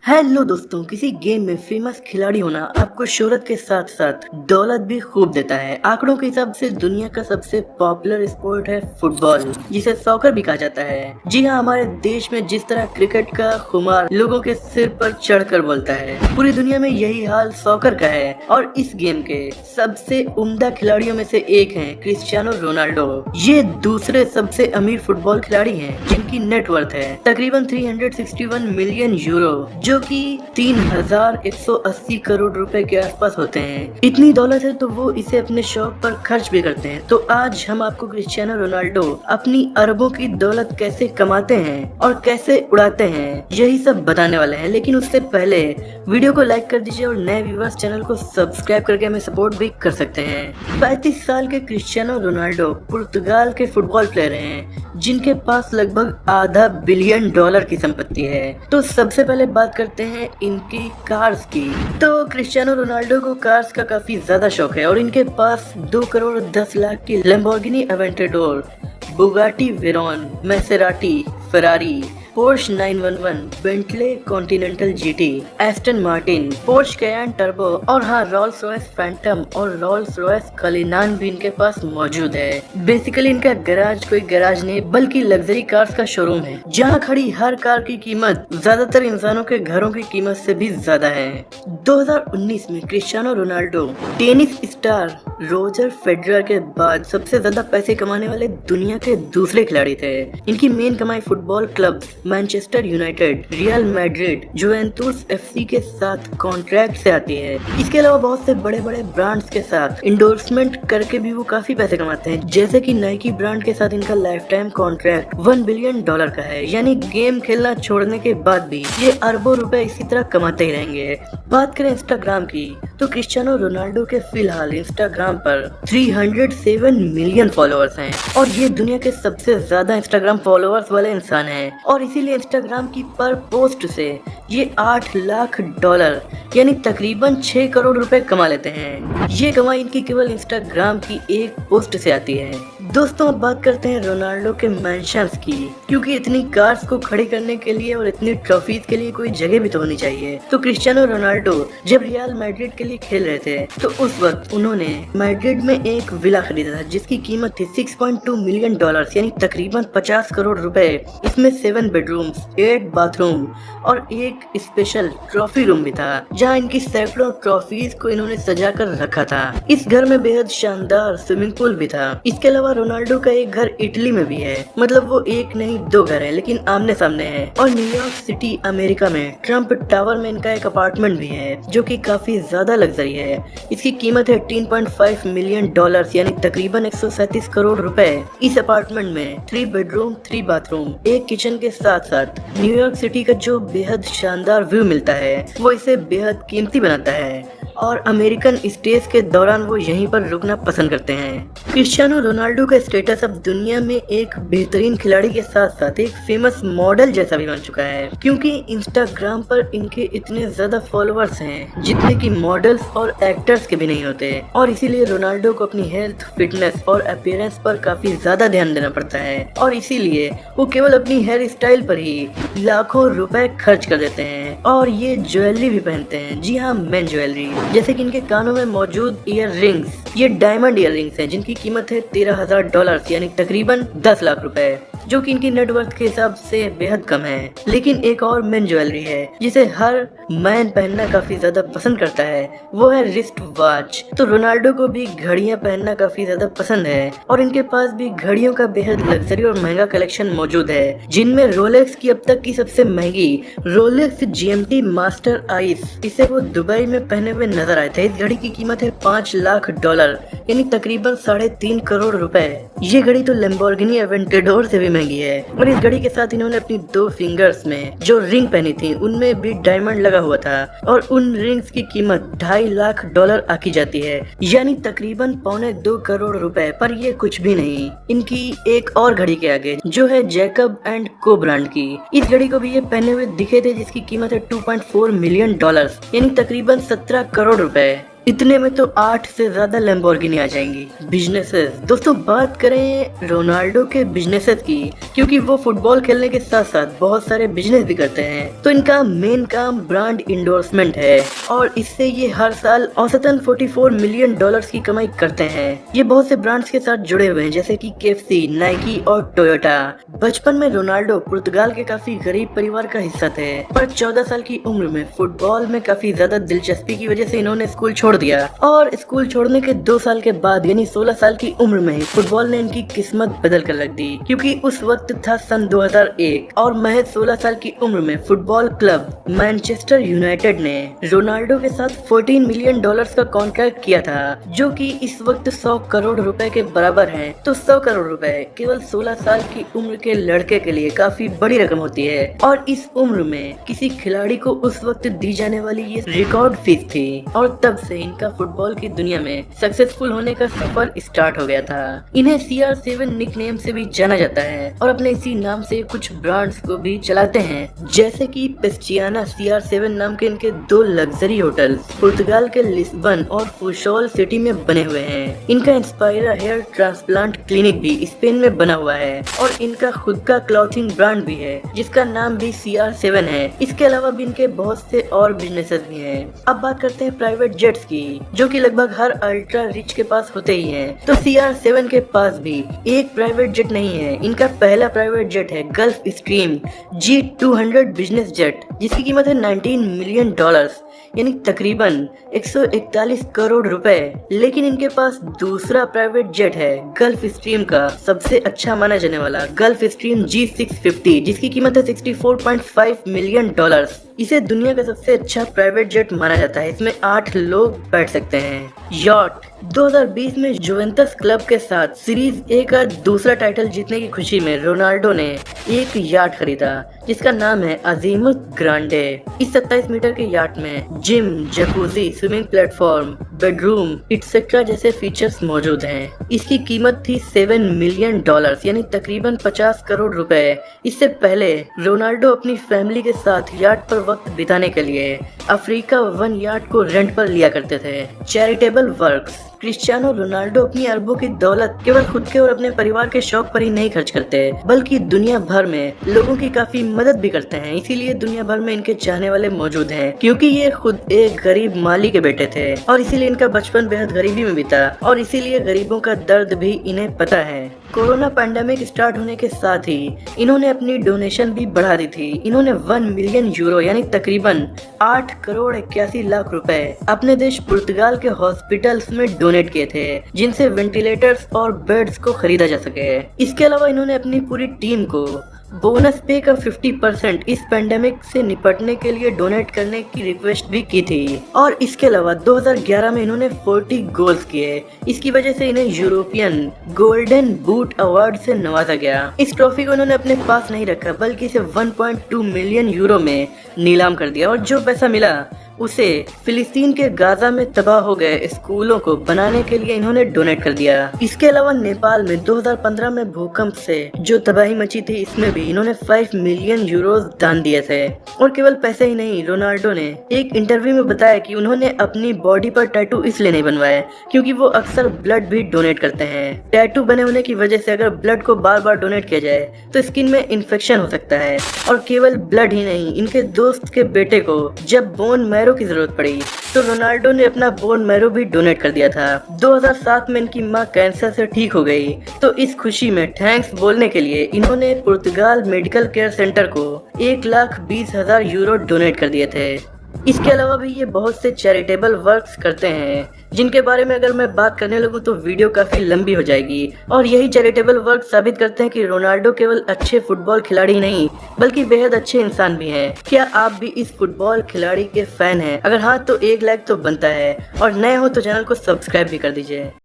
Hello दोस्तों, किसी game में फेमस खिलाड़ी होना आपको शोहरत के साथ साथ दौलत भी खूब देता है। आंकड़ों के हिसाब से दुनिया का सबसे पॉपुलर स्पोर्ट है फुटबॉल, जिसे सॉकर भी कहा जाता है। जी हाँ, हमारे देश में जिस तरह क्रिकेट का खुमार लोगों के सिर पर चढ़कर बोलता है, पूरी दुनिया में यही हाल सॉकर का है। और इस गेम के सबसे उम्दा खिलाड़ियों में से एक है क्रिस्टियानो रोनाल्डो। ये दूसरे सबसे अमीर फुटबॉल खिलाड़ी हैं, जिनकी नेटवर्थ है तकरीबन 361 मिलियन यूरो, जो कि 3180 करोड़ रुपए के आसपास होते हैं। इतनी दौलत है तो वो इसे अपने शौक पर खर्च भी करते हैं। तो आज हम आपको क्रिस्टियानो रोनाल्डो अपनी अरबों की दौलत कैसे कमाते हैं और कैसे उड़ाते हैं, यही सब बताने वाले हैं। लेकिन उससे पहले वीडियो को लाइक कर दीजिए और नए व्यूअर्स चैनल को सब्सक्राइब करके हमें सपोर्ट भी कर सकते हैं। 35 साल के क्रिस्टियानो रोनाल्डो पुर्तगाल के फुटबॉल प्लेयर हैं, जिनके पास लगभग $500 बिलियन की संपत्ति है। तो सबसे पहले बात करते हैं इनकी कार्स की। तो क्रिस्टियानो रोनाल्डो को कार्स का काफी ज्यादा शौक है और इनके पास 2 करोड़ 10 लाख की Lamborghini Aventador, Bugatti Veyron, Maserati, Ferrari, Porsche 911, Bentley Continental GT, Aston Martin, Porsche Cayenne Turbo और हाँ, रोल्स रॉयस फैंटम और रोल्स रॉयस कलिनान भी इनके पास मौजूद है। बेसिकली इनका गैराज कोई गैराज नहीं बल्कि लग्जरी कार्स का शोरूम है, जहाँ खड़ी हर कार की कीमत ज्यादातर इंसानों के घरों की कीमत से भी ज्यादा है। 2019 में Cristiano Ronaldo tennis star Roger Federer के बाद सबसे ज्यादा पैसे कमाने वाले दुनिया के दूसरे खिलाड़ी थे। इनकी मेन कमाई football club Manchester United, Real Madrid, Juventus FC के साथ कॉन्ट्रैक्ट से आती है। इसके अलावा बहुत से बड़े बड़े ब्रांड्स के साथ इंडोर्समेंट करके भी वो काफी पैसे कमाते हैं। जैसे कि नाइकी ब्रांड के साथ इनका लाइफ टाइम कॉन्ट्रैक्ट $1 बिलियन का है, यानी गेम खेलना छोड़ने के बाद भी ये अरबों रुपए इसी तरह कमाते ही रहेंगे। बात करें इंस्टाग्राम की, तो क्रिस्टियानो रोनाल्डो के फिलहाल इंस्टाग्राम पर 307 मिलियन फॉलोअर्स हैं और ये दुनिया के सबसे ज्यादा इंस्टाग्राम फॉलोअर्स वाले इंसान हैं। और इसीलिए इंस्टाग्राम की पर पोस्ट से ये $8 लाख यानी तकरीबन 6 करोड़ रुपए कमा लेते हैं। ये कमाई इनकी केवल इंस्टाग्राम की एक पोस्ट से आती है। दोस्तों, अब बात करते हैं रोनाल्डो के मैंशंस की, क्योंकि इतनी कार्स को खड़ी करने के लिए और इतनी ट्रॉफीज के लिए कोई जगह भी तो होनी चाहिए। तो क्रिस्टियानो रोनाल्डो जब रियल मैड्रिड के लिए खेल रहे थे, तो उस वक्त उन्होंने मैड्रिड में एक विला खरीदा था, जिसकी कीमत थी $6.2 मिलियन, यानी तकरीबन 50 करोड़ रुपए। इसमें 7 बेडरूम्स, 8 बाथरूम और एक स्पेशल ट्रॉफी रूम भी था, जहां इनकी सैकड़ों ट्रॉफीज को इन्होंने सजा कर रखा था। इस घर में बेहद शानदार स्विमिंग पूल भी था। इसके अलावा रोनाल्डो का एक घर इटली में भी है, मतलब वो एक नहीं 2 घर है, लेकिन आमने सामने है। और न्यूयॉर्क सिटी अमेरिका में ट्रम्प टावर में इनका एक अपार्टमेंट भी है, जो कि काफी ज्यादा लग्जरी है। इसकी कीमत है $18.5 मिलियन, यानी तकरीबन 137 करोड़ रुपए। इस अपार्टमेंट में 3 बेडरूम, 3 बाथरूम, एक किचन के साथ साथ न्यूयॉर्क सिटी का जो बेहद शानदार व्यू मिलता है, वो इसे बेहद कीमती बनाता है और अमेरिकन स्टेज के दौरान वो यहीं पर रुकना पसंद करते हैं। क्रिस्टियानो रोनाल्डो का स्टेटस अब दुनिया में एक बेहतरीन खिलाड़ी के साथ साथ एक फेमस मॉडल जैसा भी बन चुका है, क्योंकि इंस्टाग्राम पर इनके इतने ज्यादा फॉलोअर्स हैं जितने कि मॉडल्स और एक्टर्स के भी नहीं होते। और इसीलिए रोनाल्डो को अपनी हेल्थ, फिटनेस और अपीयरेंस पर काफी ज्यादा ध्यान देना पड़ता है, और इसीलिए वो केवल अपनी हेयर स्टाइल पर ही लाखों रुपए खर्च कर देते हैं। और ये ज्वेलरी भी पहनते हैं, जी हाँ, मेन ज्वेलरी, जैसे कि इनके कानों में मौजूद ईयर रिंग्स, ये डायमंड ईयर रिंग्स हैं, जिनकी कीमत है $13,000, यानी तकरीबन 10 लाख रुपए, जो कि इनकी नेटवर्थ के हिसाब से बेहद कम है। लेकिन एक और मेन ज्वेलरी है जिसे हर मैन पहनना काफी ज्यादा पसंद करता है, वो है रिस्ट वॉच। तो रोनाल्डो को भी घड़ियां पहनना काफी ज्यादा पसंद है और इनके पास भी घड़ियों का बेहद लग्जरी और महंगा कलेक्शन मौजूद है, जिनमें रोलेक्स की अब तक की सबसे महंगी रोलेक्स GMT मास्टर आइस, इसे वो दुबई में पहने हुए नजर आए थे। इस घड़ी की कीमत है $5 लाख, यानी तकरीबन 3.5 करोड़ रुपए। ये घड़ी तो लैम्बोर्गिनी अवेंटेडोर से भी महंगी है। और इस घड़ी के साथ इन्होंने अपनी 2 फिंगर्स में जो रिंग पहनी थी, उनमें भी डायमंड लगा हुआ था और उन रिंग्स की कीमत $2.5 लाख आकी जाती है, यानी तकरीबन $1.25 करोड़ रुपए। पर ये कुछ भी नहीं इनकी एक और घड़ी के आगे, जो है जैकब एंड को ब्रांड की। इस घड़ी को भी ये पहने हुए दिखे थे, जिसकी कीमत है $2.4 मिलियन, यानी तकरीबन 17 करोड़ रुपए। इतने में तो 8 से ज्यादा लैम्बोर्गिनी आ जाएंगी। बिजनेसेस, दोस्तों बात करें रोनाल्डो के बिजनेसेस की, क्योंकि वो फुटबॉल खेलने के साथ साथ बहुत सारे बिजनेस भी करते हैं। तो इनका मेन काम ब्रांड इंडोर्समेंट है और इससे ये हर साल औसतन 44 मिलियन डॉलर्स की कमाई करते हैं। ये बहुत से ब्रांड्स के साथ जुड़े हुए हैं जैसे कि केएफसी, नाइकी और टोयोटा। बचपन में रोनाल्डो पुर्तगाल के काफी गरीब परिवार का हिस्सा थे, पर 14 साल की उम्र में फुटबॉल में काफी ज्यादा दिलचस्पी की वजह से इन्होंने स्कूल छोड़ दिया और स्कूल छोड़ने के 2 साल के बाद यानी 16 साल की उम्र में ही फुटबॉल ने इनकी किस्मत बदल कर रख दी, क्योंकि उस वक्त था सन 2001 और महज 16 साल की उम्र में फुटबॉल क्लब मैनचेस्टर यूनाइटेड ने रोनाल्डो के साथ 14 मिलियन डॉलर्स का कॉन्ट्रैक्ट किया था, जो कि इस वक्त 100 करोड़ रुपए के बराबर है। तो 100 करोड़ रुपए केवल 16 साल की उम्र के लड़के के लिए काफी बड़ी रकम होती है और इस उम्र में किसी खिलाड़ी को उस वक्त दी जाने वाली ये रिकॉर्ड फीस थी और तब से इनका फुटबॉल की दुनिया में सक्सेसफुल होने का सफर स्टार्ट हो गया था। इन्हें CR7 निकनेम से भी जाना जाता है और अपने इसी नाम से कुछ ब्रांड्स को भी चलाते हैं, जैसे कि पेस्टियाना CR7 नाम के इनके 2 लग्जरी होटल पुर्तगाल के लिस्बन और फुशोल सिटी में बने हुए हैं। इनका इंस्पायरा हेयर ट्रांसप्लांट क्लिनिक भी स्पेन में बना हुआ है और इनका खुद का क्लॉथिंग ब्रांड भी है जिसका नाम भी CR7 है। इसके अलावा भी इनके बहुत से और बिजनेसेस भी हैं। अब बात करते हैं प्राइवेट जेट्स की, जो कि लगभग हर अल्ट्रा रिच के पास होते ही हैं। तो CR7 के पास भी एक प्राइवेट जेट नहीं है। इनका पहला प्राइवेट जेट है gulf stream G200 business jet, जिसकी कीमत है 19 मिलियन डॉलर्स यानी तकरीबन 141 करोड़ रुपए। लेकिन इनके पास दूसरा प्राइवेट जेट है गल्फ स्ट्रीम का सबसे अच्छा माना जाने वाला गल्फ स्ट्रीम G650, जिसकी कीमत है 64.5 मिलियन डॉलर्स। इसे दुनिया का सबसे अच्छा प्राइवेट जेट माना जाता है। इसमें 8 लोग बैठ सकते हैं। यॉट, 2020 में जुवेंटस क्लब के साथ सीरीज ए का दूसरा टाइटल जीतने की खुशी में रोनाल्डो ने एक याट खरीदा जिसका नाम है अजीमुथ ग्रांडे। इस 27 मीटर के याट में gym, jacuzzi, swimming platform, bedroom etcetera जैसे फीचर्स मौजूद हैं। इसकी कीमत थी 7 मिलियन डॉलर्स यानी तकरीबन 50 करोड़ रुपए। इससे पहले रोनाल्डो अपनी फैमिली के साथ याट पर वक्त बिताने के लिए अफ्रीका वन याट को रेंट पर लिया करते थे। चैरिटेबल वर्क्स, क्रिस्टियानो रोनाल्डो अपनी अरबों की दौलत केवल खुद के और अपने परिवार के शौक पर ही नहीं खर्च करते, बल्कि दुनिया भर में लोगों की काफी मदद भी करते हैं। इसीलिए दुनिया भर में इनके चाहने वाले मौजूद हैं, क्योंकि ये खुद एक गरीब माली के बेटे थे और इसीलिए इनका बचपन बेहद गरीबी में बीता और इसीलिए गरीबों का दर्द भी इन्हें पता है। कोरोना पैंडेमिक स्टार्ट होने के साथ ही इन्होंने अपनी डोनेशन भी बढ़ा दी थी। इन्होंने 1 मिलियन यूरो यानी तकरीबन 8 करोड़ 81 लाख रुपए अपने देश पुर्तगाल के हॉस्पिटल्स में डोनेट किए थे, जिनसे वेंटिलेटर्स और बेड्स को खरीदा जा सके। इसके अलावा इन्होंने अपनी पूरी टीम को बोनस पे का 50% इस पेंडेमिक से निपटने के लिए डोनेट करने की रिक्वेस्ट भी की थी। और इसके अलावा 2011 में इन्होंने 40 गोल्स किए। इसकी वजह से इन्हें यूरोपियन गोल्डन बूट अवार्ड से नवाजा गया। इस ट्रॉफी को इन्होंने अपने पास नहीं रखा, बल्कि इसे 1.2 मिलियन यूरो में नीलाम कर दिया और जो पैसा मिला उसे फिलिस्तीन के गाजा में तबाह हो गए स्कूलों को बनाने के लिए इन्होंने डोनेट कर दिया। इसके अलावा नेपाल में 2015 में भूकंप से जो तबाही मची थी, इसमें भी इन्होंने 5 मिलियन यूरोस दान दिए थे। और केवल पैसे ही नहीं, रोनाल्डो ने एक इंटरव्यू में बताया कि उन्होंने अपनी बॉडी पर टैटू इसलिए नहीं बनवाए क्योंकि वो अक्सर ब्लड भी डोनेट करते हैं। टैटू बने होने की वजह से अगर ब्लड को बार बार डोनेट किया जाए तो स्किन में इन्फेक्शन हो सकता है। और केवल ब्लड ही नहीं, इनके दोस्त के बेटे को जब बोन मैरो की जरूरत पड़ी तो रोनाल्डो ने अपना बोन मैरो भी डोनेट कर दिया था। 2007 में इनकी मां कैंसर से ठीक हो गई, तो इस खुशी में थैंक्स बोलने के लिए इन्होंने पुर्तगाल मेडिकल केयर सेंटर को 1,20,000 यूरो डोनेट कर दिए थे। इसके अलावा भी ये बहुत से चैरिटेबल वर्क्स करते हैं, जिनके बारे में अगर मैं बात करने लगूं तो वीडियो काफी लंबी हो जाएगी। और यही चैरिटेबल वर्क साबित करते हैं कि रोनाल्डो केवल अच्छे फुटबॉल खिलाड़ी नहीं बल्कि बेहद अच्छे इंसान भी हैं। क्या आप भी इस फुटबॉल खिलाड़ी के फैन हैं? अगर हाँ तो 1 लाइक तो बनता है और नए हो तो चैनल को सब्सक्राइब भी कर दीजिए।